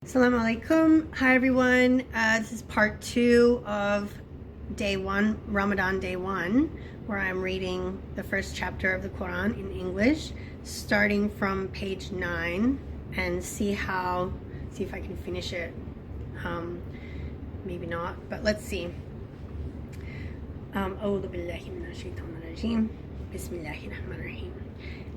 Assalamu alaikum. Hi everyone. This is part 2 of day 1, Ramadan day 1, where I'm reading the first chapter of the Quran in English, starting from page 9, and see if I can finish it. Maybe not, but let's see. A'udhu billahi minash shaitanir rajeem. Bismillahir rahmanir rahim.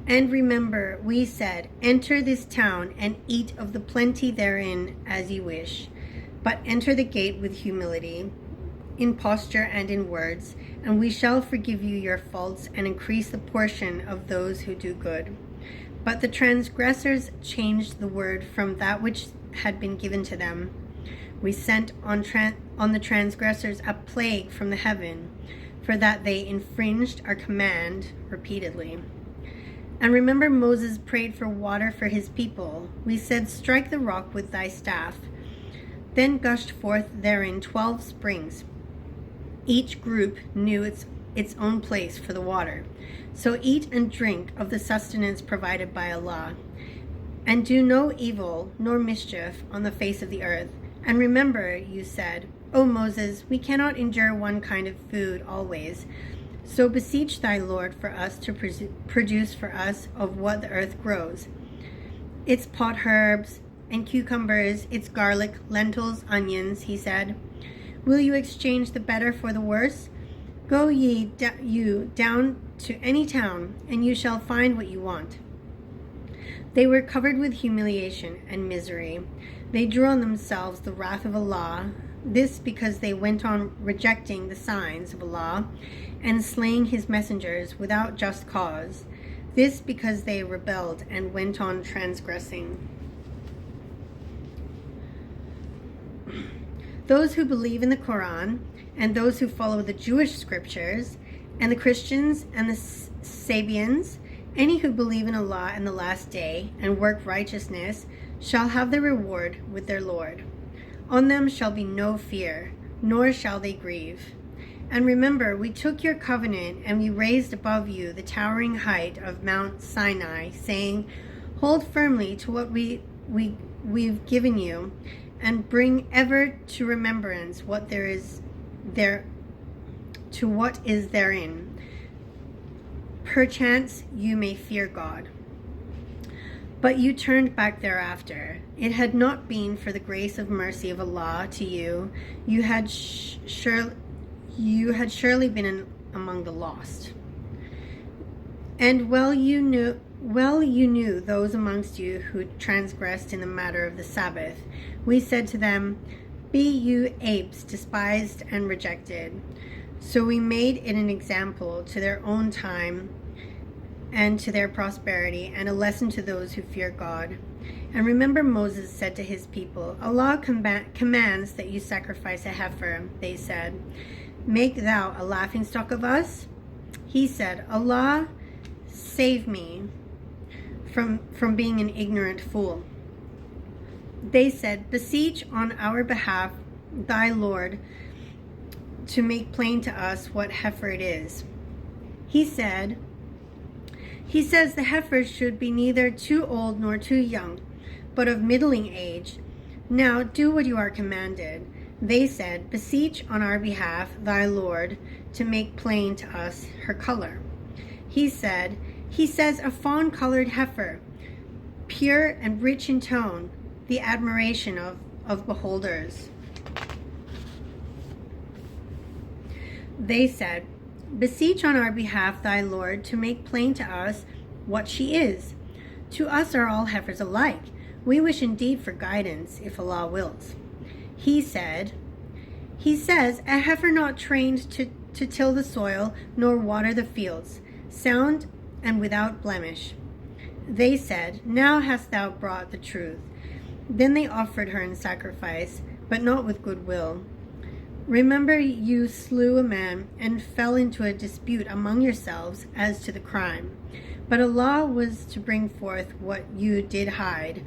And remember, we said, enter this town and eat of the plenty therein as you wish. But enter the gate with humility, in posture and in words, and we shall forgive you your faults and increase the portion of those who do good. But the transgressors changed the word from that which had been given to them. We sent on the transgressors a plague from the heaven, for that they infringed our command repeatedly. And remember, Moses prayed for water for his people. We said, strike the rock with thy staff. Then gushed forth therein 12 springs. Each group knew its own place for the water. So eat and drink of the sustenance provided by Allah. And do no evil nor mischief on the face of the earth. And remember, you said, O Moses, we cannot endure one kind of food always. So beseech thy Lord for us to produce for us of what the earth grows, its pot herbs and cucumbers, its garlic, lentils, onions, he said. Will you exchange the better for the worse? Go ye down to any town, and you shall find what you want. They were covered with humiliation and misery. They drew on themselves the wrath of Allah, this because they went on rejecting the signs of Allah and slaying his messengers without just cause. This because they rebelled and went on transgressing. Those who believe in the Quran and those who follow the Jewish scriptures and the Christians and the Sabians, any who believe in Allah and the last day and work righteousness shall have their reward with their Lord. On them shall be no fear, nor shall they grieve. And remember, we took your covenant and we raised above you the towering height of Mount Sinai, saying, hold firmly to what we've given you, and bring ever to remembrance what is therein. Perchance you may fear God. But you turned back thereafter. It had not been for the grace of mercy of Allah to you, you had surely been among the lost. And well you knew those amongst you who transgressed in the matter of the Sabbath. We said to them, be you apes, despised and rejected. So we made it an example to their own time and to their prosperity, and a lesson to those who fear God. And remember, Moses said to his people, Allah commands that you sacrifice a heifer. They said, make thou a laughingstock of us? He said, Allah save me from being an ignorant fool. They said, beseech on our behalf thy Lord to make plain to us what heifer it is. He says the heifer should be neither too old nor too young, but of middling age. Now do what you are commanded. They said, beseech on our behalf thy Lord to make plain to us her color. He says a fawn-colored heifer, pure and rich in tone, the admiration of beholders. They said, beseech on our behalf thy Lord to make plain to us what she is. To us are all heifers alike. We wish indeed for guidance, if Allah wills. He says, a heifer not trained to till the soil, nor water the fields, sound and without blemish. They said, now hast thou brought the truth. Then they offered her in sacrifice, but not with good will. Remember, you slew a man and fell into a dispute among yourselves as to the crime. But Allah was to bring forth what you did hide.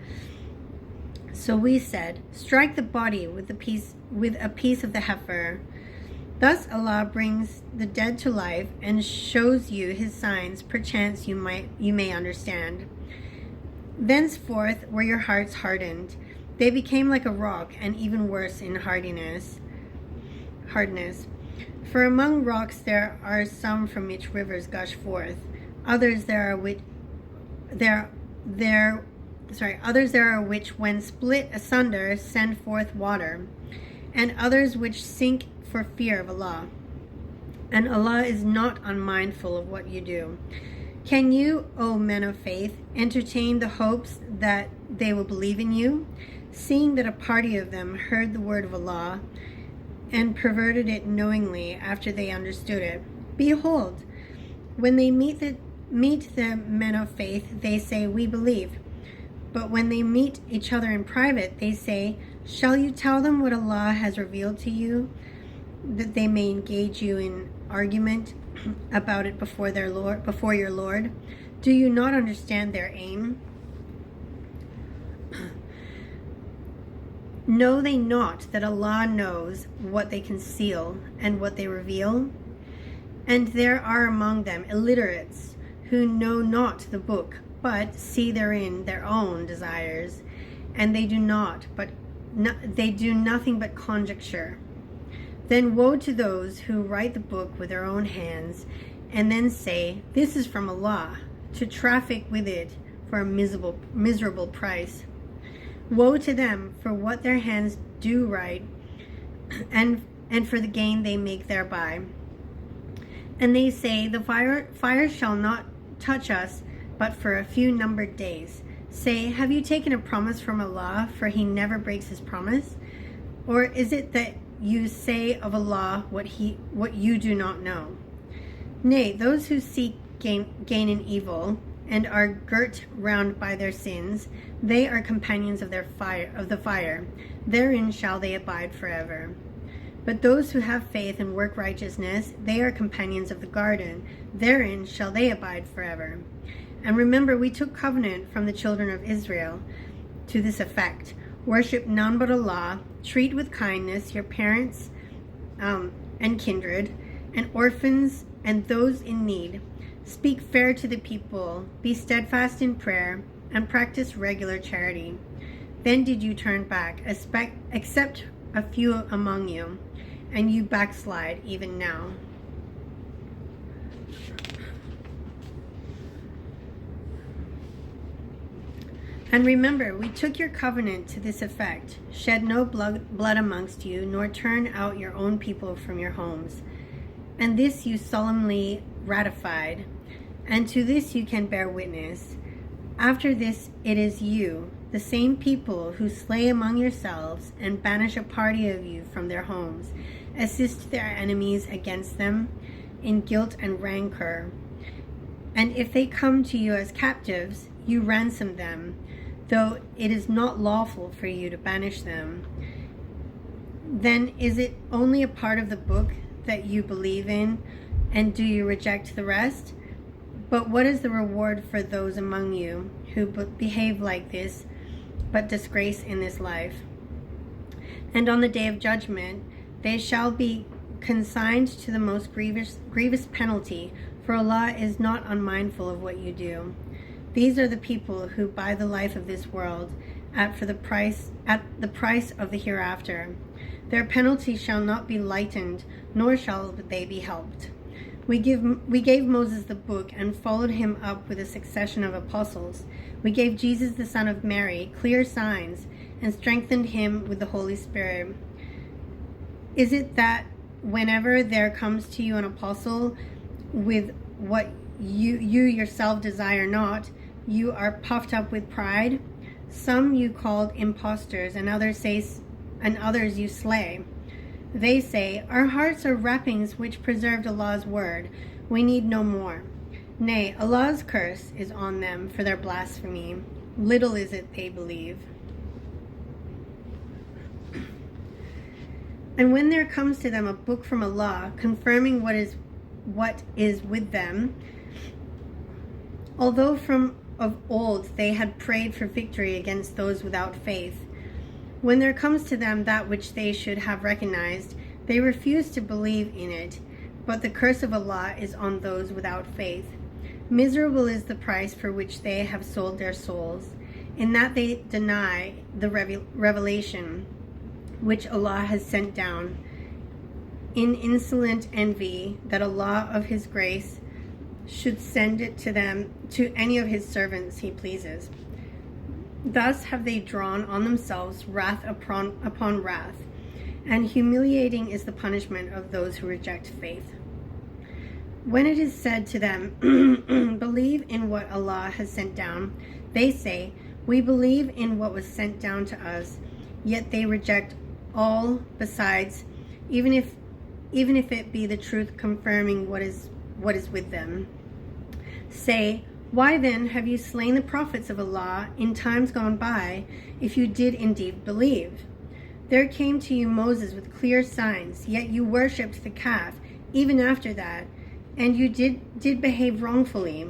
So we said, strike the body with a piece of the heifer. Thus Allah brings the dead to life and shows you his signs, perchance you may understand. Thenceforth were your hearts hardened, They became like a rock, and even worse in hardness. For among rocks there are some from which rivers gush forth. Others there are which when split asunder send forth water, and others which sink for fear of Allah. And Allah is not unmindful of what you do. Can you, O men of faith, entertain the hopes that they will believe in you, seeing that a party of them heard the word of Allah and perverted it knowingly after they understood it? Behold, when they meet the men of faith, they say, we believe. But when they meet each other in private, they say, shall you tell them what Allah has revealed to you, that they may engage you in argument about it before your Lord? Do you not understand their aim? Know they not that Allah knows what they conceal and what they reveal? And there are among them illiterates who know not the book, but see therein their own desires, and they do nothing but conjecture. Then woe to those who write the book with their own hands, and then say, this is from Allah, to traffic with it for a miserable price. Woe to them for what their hands do write, and for the gain they make thereby. And they say, the fire shall not touch us but for a few numbered days. Say, have you taken a promise from Allah, for He never breaks His promise? Or is it that you say of Allah what you do not know? Nay, those who seek gain in evil and are girt round by their sins, they are companions of the fire. Therein shall they abide forever. But those who have faith and work righteousness, they are companions of the garden. Therein shall they abide forever. And remember, we took covenant from the children of Israel to this effect: worship none but Allah, treat with kindness your parents and kindred, and orphans and those in need. Speak fair to the people, be steadfast in prayer, and practice regular charity. Then did you turn back, except a few among you, and you backslide even now. And remember, we took your covenant to this effect: shed no blood amongst you, nor turn out your own people from your homes. And this you solemnly ratified, and to this you can bear witness. After this it is you, the same people, who slay among yourselves and banish a party of you from their homes, assist their enemies against them in guilt and rancor. And if they come to you as captives, you ransom them, though it is not lawful for you to banish them. Then is it only a part of the book that you believe in, and do you reject the rest? But what is the reward for those among you who behave like this, but disgrace in this life? And on the day of judgment they shall be consigned to the most grievous penalty, for Allah is not unmindful of what you do. These are the people who buy the life of this world at the price of the hereafter. Their penalty shall not be lightened, nor shall they be helped. We gave Moses the book and followed him up with a succession of apostles. We gave Jesus, the son of Mary, clear signs and strengthened him with the Holy Spirit. Is it that whenever there comes to you an apostle with what you yourself desire not, you are puffed up with pride? Some you called impostors, and others you slay. They say, our hearts are wrappings which preserved Allah's word. We need no more. Nay, Allah's curse is on them for their blasphemy. Little is it they believe. And when there comes to them a book from Allah, confirming what is with them, although from of old they had prayed for victory against those without faith, when there comes to them that which they should have recognized, they refuse to believe in it, but the curse of Allah is on those without faith. Miserable is the price for which they have sold their souls. in that they deny the revelation which Allah has sent down, in insolent envy that Allah of His grace should send it to them, to any of His servants He pleases. Thus have they drawn on themselves wrath upon wrath, and humiliating is the punishment of those who reject faith. When it is said to them, believe in what Allah has sent down, they say, we believe in what was sent down to us, yet they reject all besides, even if it be the truth confirming what is with them. Say, why then have you slain the prophets of Allah in times gone by, if you did indeed believe? There came to you Moses with clear signs, yet you worshipped the calf even after that, and you did behave wrongfully.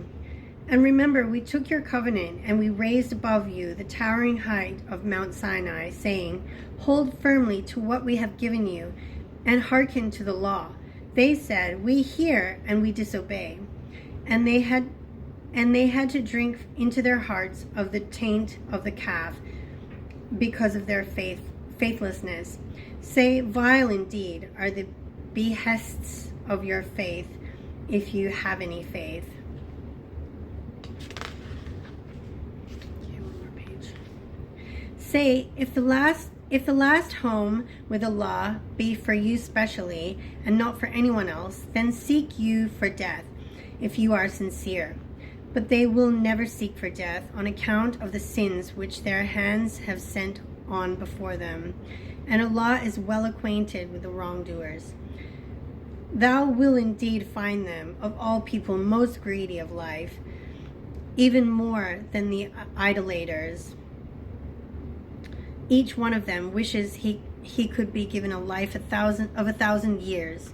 And remember, we took your covenant, and we raised above you the towering height of Mount Sinai, saying, hold firmly to what we have given you, and hearken to the law. They said, we hear, and we disobey. And they had to drink into their hearts of the taint of the calf, because of their faithlessness. Say, vile indeed are the behests of your faith, if you have any faith. Okay, one more page. Say, if the last home with Allah be for you specially, and not for anyone else, then seek you for death, if you are sincere. But they will never seek for death on account of the sins which their hands have sent on before them, and Allah is well acquainted with the wrongdoers. Thou will indeed find them, of all people, most greedy of life, even more than the idolaters. Each one of them wishes he could be given a life of 1,000 years,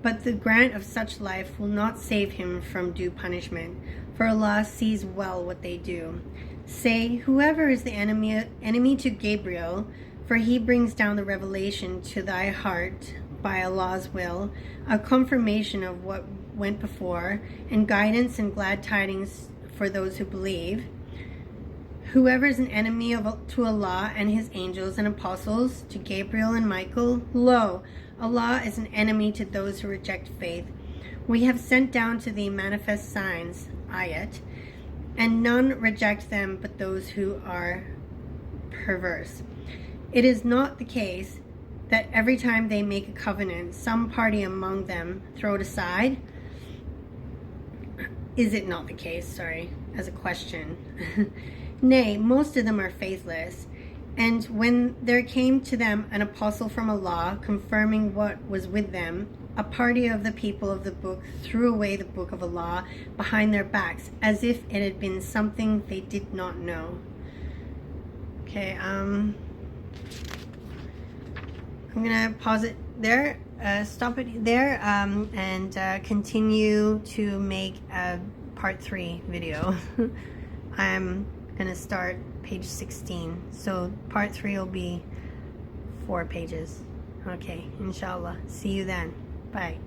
but the grant of such life will not save him from due punishment, for Allah sees well what they do. Say, whoever is the enemy to Gabriel, for he brings down the revelation to thy heart by Allah's will, a confirmation of what went before, and guidance and glad tidings for those who believe. Whoever is an enemy to Allah and His angels and apostles, to Gabriel and Michael, lo, Allah is an enemy to those who reject faith. We have sent down to thee manifest signs, ayat, and none reject them but those who are perverse. It is not the case that every time they make a covenant, some party among them throw it aside? Is it not the case? Sorry, as a question. Nay, most of them are faithless. And when there came to them an apostle from Allah, confirming what was with them, a party of the people of the book threw away the book of Allah behind their backs, as if it had been something they did not know. Okay, I'm gonna pause it there, stop it there, and continue to make a part 3 video. I'm gonna start page 16, so part 3 will be 4 pages. Okay, inshallah. See you then. Bye.